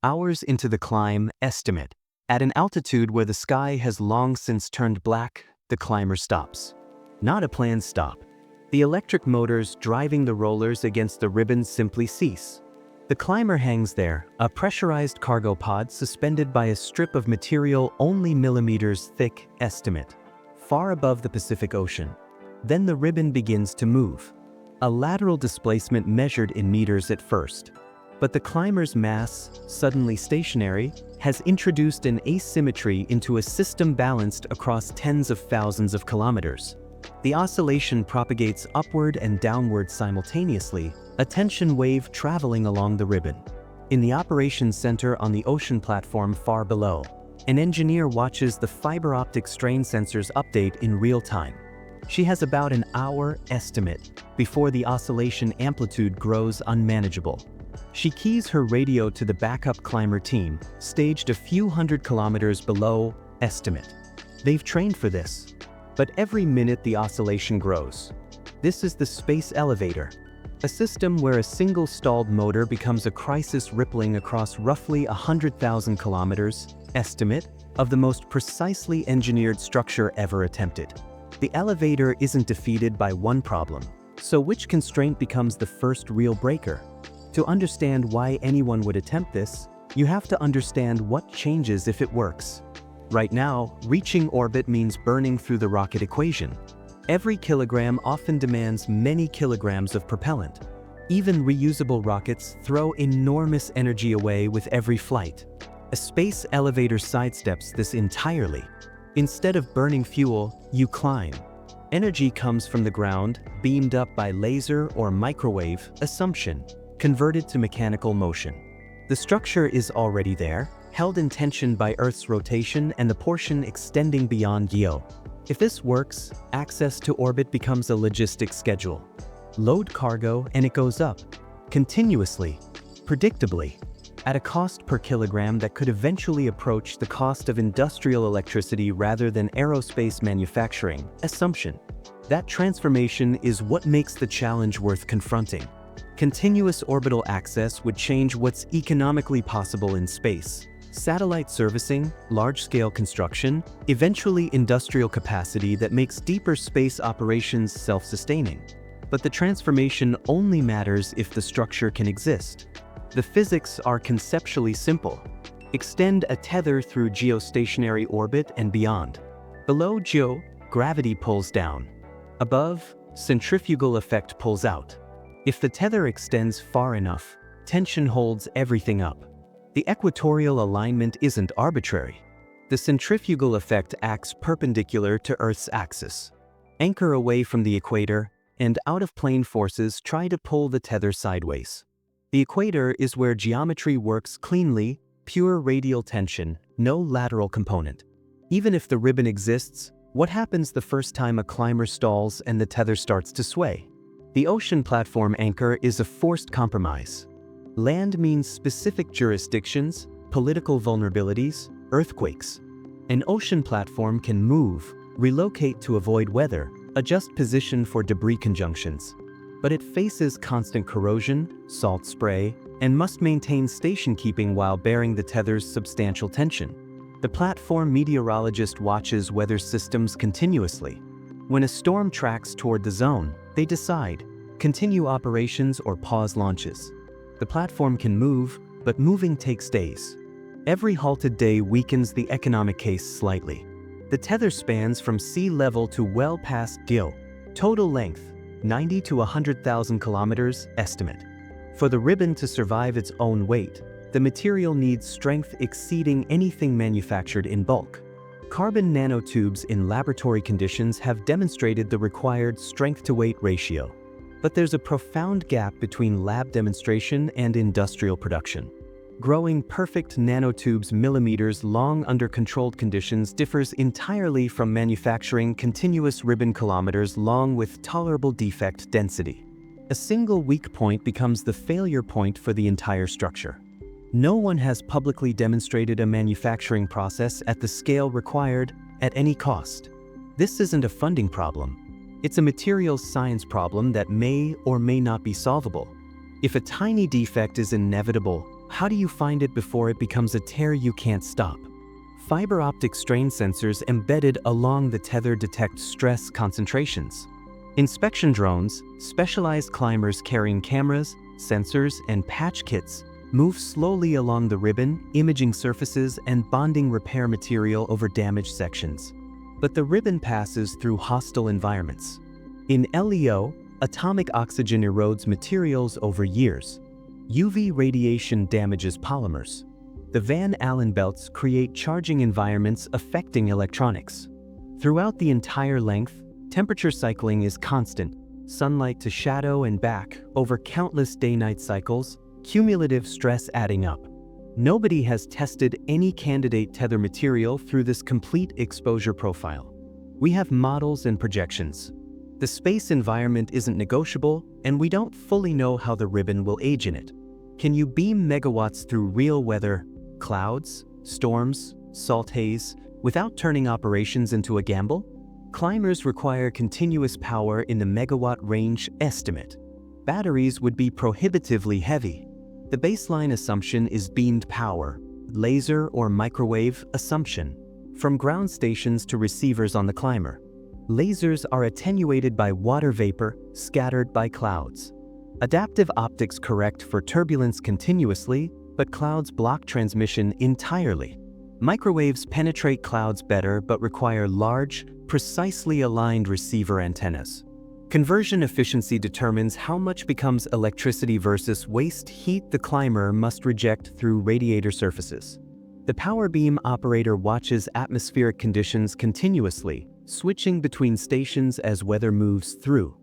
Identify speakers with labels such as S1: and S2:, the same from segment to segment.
S1: Hours into the climb, estimate. At an altitude where the sky has long since turned black, the climber stops. Not a planned stop. The electric motors driving the rollers against the ribbon simply cease. The climber hangs there, a pressurized cargo pod suspended by a strip of material only millimeters thick, estimate, far above the Pacific Ocean. Then the ribbon begins to move. A lateral displacement measured in meters at first. But the climber's mass, suddenly stationary, has introduced an asymmetry into a system balanced across tens of thousands of kilometers. The oscillation propagates upward and downward simultaneously, a tension wave traveling along the ribbon. In the operations center on the ocean platform far below, an engineer watches the fiber optic strain sensors update in real time. She has about an hour estimate before the oscillation amplitude grows unmanageable. She keys her radio to the backup climber team, staged a few hundred kilometers below, estimate. They've trained for this. But every minute the oscillation grows. This is the space elevator, a system where a single stalled motor becomes a crisis rippling across roughly 100,000 kilometers, estimate, of the most precisely engineered structure ever attempted. The elevator isn't defeated by one problem, so which constraint becomes the first real breaker? To understand why anyone would attempt this, you have to understand what changes if it works. Right now, reaching orbit means burning through the rocket equation. Every kilogram often demands many kilograms of propellant. Even reusable rockets throw enormous energy away with every flight. A space elevator sidesteps this entirely. Instead of burning fuel, you climb. Energy comes from the ground, beamed up by laser or microwave, assumption, converted to mechanical motion. The structure is already there, held in tension by Earth's rotation and the portion extending beyond geo. If this works, access to orbit becomes a logistic schedule. Load cargo and it goes up, continuously, predictably, at a cost per kilogram that could eventually approach the cost of industrial electricity rather than aerospace manufacturing, assumption. That transformation is what makes the challenge worth confronting. Continuous orbital access would change what's economically possible in space. Satellite servicing, large-scale construction, eventually industrial capacity that makes deeper space operations self-sustaining. But the transformation only matters if the structure can exist. The physics are conceptually simple. Extend a tether through geostationary orbit and beyond. Below geo, gravity pulls down. Above, centrifugal effect pulls out. If the tether extends far enough, tension holds everything up. The equatorial alignment isn't arbitrary. The centrifugal effect acts perpendicular to Earth's axis. Anchor away from the equator, and out-of-plane forces try to pull the tether sideways. The equator is where geometry works cleanly, pure radial tension, no lateral component. Even if the ribbon exists, what happens the first time a climber stalls and the tether starts to sway? The ocean platform anchor is a forced compromise. Land means specific jurisdictions, political vulnerabilities, earthquakes. An ocean platform can move, relocate to avoid weather, adjust position for debris conjunctions. But it faces constant corrosion, salt spray, and must maintain station keeping while bearing the tether's substantial tension. The platform meteorologist watches weather systems continuously. When a storm tracks toward the zone, they decide, continue operations or pause launches. The platform can move, but moving takes days. Every halted day weakens the economic case slightly. The tether spans from sea level to well past geo. Total length, 90 to 100,000 kilometers, estimate. For the ribbon to survive its own weight, the material needs strength exceeding anything manufactured in bulk. Carbon nanotubes in laboratory conditions have demonstrated the required strength-to-weight ratio. But there's a profound gap between lab demonstration and industrial production. Growing perfect nanotubes millimeters long under controlled conditions differs entirely from manufacturing continuous ribbon kilometers long with tolerable defect density. A single weak point becomes the failure point for the entire structure. No one has publicly demonstrated a manufacturing process at the scale required at any cost. This isn't a funding problem. It's a materials science problem that may or may not be solvable. If a tiny defect is inevitable, how do you find it before it becomes a tear you can't stop? Fiber optic strain sensors embedded along the tether detect stress concentrations. Inspection drones, specialized climbers carrying cameras, sensors, and patch kits, move slowly along the ribbon, imaging surfaces and bonding repair material over damaged sections. But the ribbon passes through hostile environments. In LEO, atomic oxygen erodes materials over years. UV radiation damages polymers. The Van Allen belts create charging environments affecting electronics. Throughout the entire length, temperature cycling is constant, sunlight to shadow and back over countless day-night cycles, cumulative stress adding up. Nobody has tested any candidate tether material through this complete exposure profile. We have models and projections. The space environment isn't negotiable, and we don't fully know how the ribbon will age in it. Can you beam megawatts through real weather, clouds, storms, salt haze, without turning operations into a gamble? Climbers require continuous power in the megawatt range estimate. Batteries would be prohibitively heavy. The baseline assumption is beamed power, laser or microwave assumption, from ground stations to receivers on the climber. Lasers are attenuated by water vapor scattered by clouds. Adaptive optics correct for turbulence continuously, but clouds block transmission entirely. Microwaves penetrate clouds better but require large, precisely aligned receiver antennas. Conversion efficiency determines how much becomes electricity versus waste heat the climber must reject through radiator surfaces. The power beam operator watches atmospheric conditions continuously, switching between stations as weather moves through.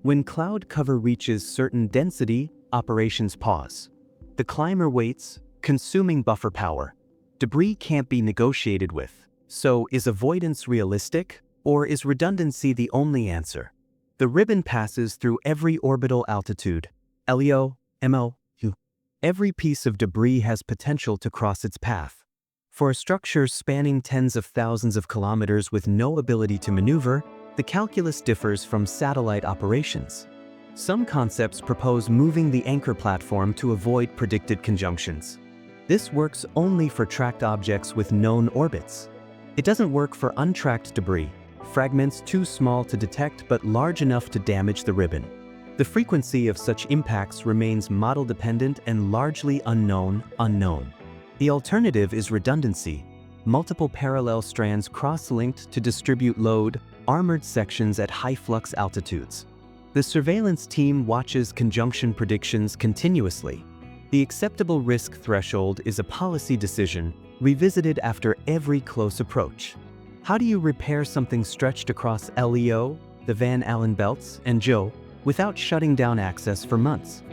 S1: When cloud cover reaches certain density, operations pause. The climber waits, consuming buffer power. Debris can't be negotiated with. So, is avoidance realistic, or is redundancy the only answer? The ribbon passes through every orbital altitude, LEO, MO, U. Every piece of debris has potential to cross its path. For a structure spanning tens of thousands of kilometers with no ability to maneuver, the calculus differs from satellite operations. Some concepts propose moving the anchor platform to avoid predicted conjunctions. This works only for tracked objects with known orbits. It doesn't work for untracked debris, fragments too small to detect but large enough to damage the ribbon. The frequency of such impacts remains model-dependent and largely unknown. The alternative is redundancy. Multiple parallel strands cross-linked to distribute load, armored sections at high flux altitudes. The surveillance team watches conjunction predictions continuously. The acceptable risk threshold is a policy decision, revisited after every close approach. How do you repair something stretched across LEO, the Van Allen belts, and GEO without shutting down access for months?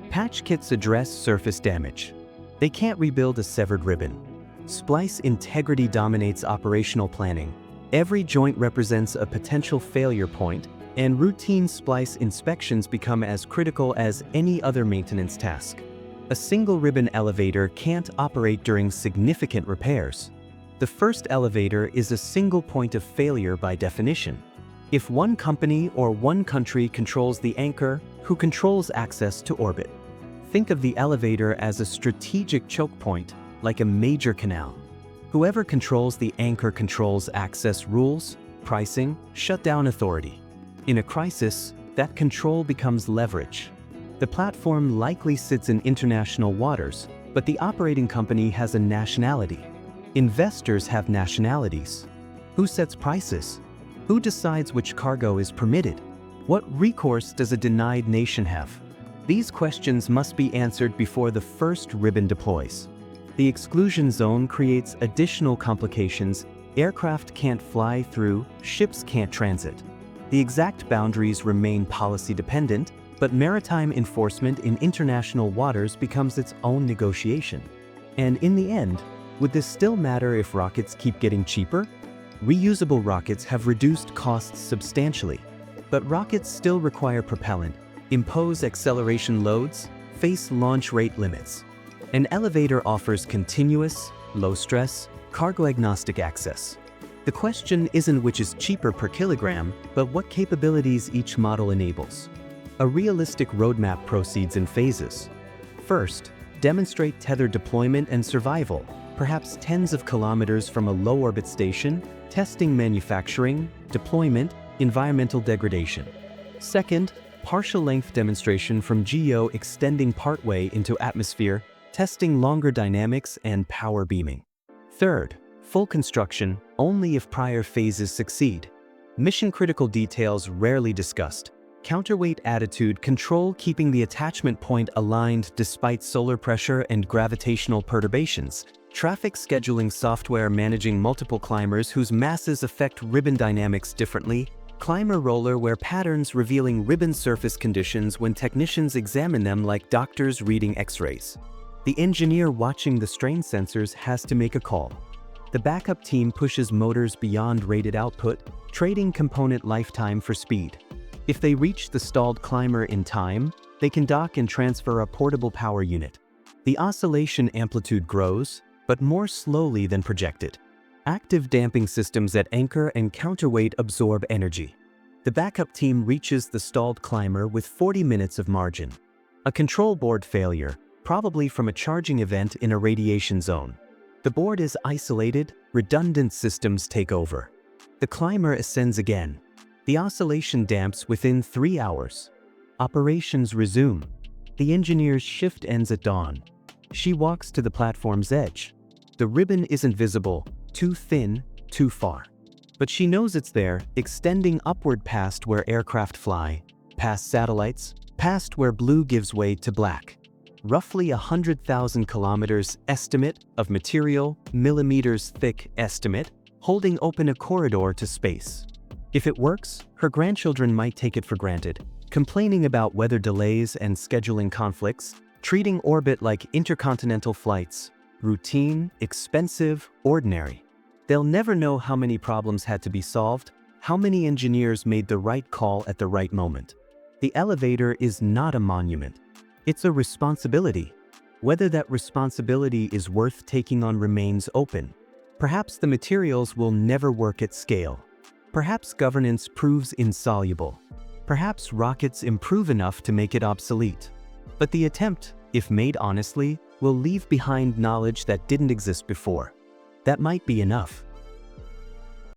S1: Patch kits address surface damage. They can't rebuild a severed ribbon. Splice integrity dominates operational planning. Every joint represents a potential failure point, and routine splice inspections become as critical as any other maintenance task. A single ribbon elevator can't operate during significant repairs. The first elevator is a single point of failure by definition. If one company or one country controls the anchor, who controls access to orbit? Think of the elevator as a strategic choke point, like a major canal. Whoever controls the anchor controls access rules, pricing, shutdown authority. In a crisis, that control becomes leverage. The platform likely sits in international waters, but the operating company has a nationality. Investors have nationalities. Who sets prices? Who decides which cargo is permitted? What recourse does a denied nation have? These questions must be answered before the first ribbon deploys. The exclusion zone creates additional complications. Aircraft can't fly through, ships can't transit. The exact boundaries remain policy dependent, but maritime enforcement in international waters becomes its own negotiation. And in the end, would this still matter if rockets keep getting cheaper? Reusable rockets have reduced costs substantially, but rockets still require propellant, impose acceleration loads, face launch rate limits. An elevator offers continuous, low-stress, cargo-agnostic access. The question isn't which is cheaper per kilogram, but what capabilities each model enables. A realistic roadmap proceeds in phases. First, demonstrate tether deployment and survival, perhaps tens of kilometers from a low-orbit station, testing manufacturing, deployment, environmental degradation. Second, partial-length demonstration from GEO extending partway into atmosphere, testing longer dynamics and power beaming. Third, full construction only if prior phases succeed. Mission-critical details rarely discussed. Counterweight attitude control keeping the attachment point aligned despite solar pressure and gravitational perturbations. Traffic scheduling software managing multiple climbers whose masses affect ribbon dynamics differently. Climber roller where patterns revealing ribbon surface conditions when technicians examine them like doctors reading X-rays. The engineer watching the strain sensors has to make a call. The backup team pushes motors beyond rated output, trading component lifetime for speed. If they reach the stalled climber in time, they can dock and transfer a portable power unit. The oscillation amplitude grows, but more slowly than projected. Active damping systems at anchor and counterweight absorb energy. The backup team reaches the stalled climber with 40 minutes of margin. A control board failure, probably from a charging event in a radiation zone. The board is isolated, redundant systems take over. The climber ascends again. The oscillation damps within 3 hours. Operations resume. The engineer's shift ends at dawn. She walks to the platform's edge. The ribbon isn't visible, too thin, too far. But she knows it's there, extending upward past where aircraft fly, past satellites, past where blue gives way to black. Roughly 100,000 kilometers estimate of material, millimeters thick estimate, holding open a corridor to space. If it works, her grandchildren might take it for granted, complaining about weather delays and scheduling conflicts, treating orbit like intercontinental flights, routine, expensive, ordinary. They'll never know how many problems had to be solved, how many engineers made the right call at the right moment. The elevator is not a monument. It's a responsibility. Whether that responsibility is worth taking on remains open. Perhaps the materials will never work at scale. Perhaps governance proves insoluble. Perhaps rockets improve enough to make it obsolete. But the attempt, if made honestly, will leave behind knowledge that didn't exist before. That might be enough.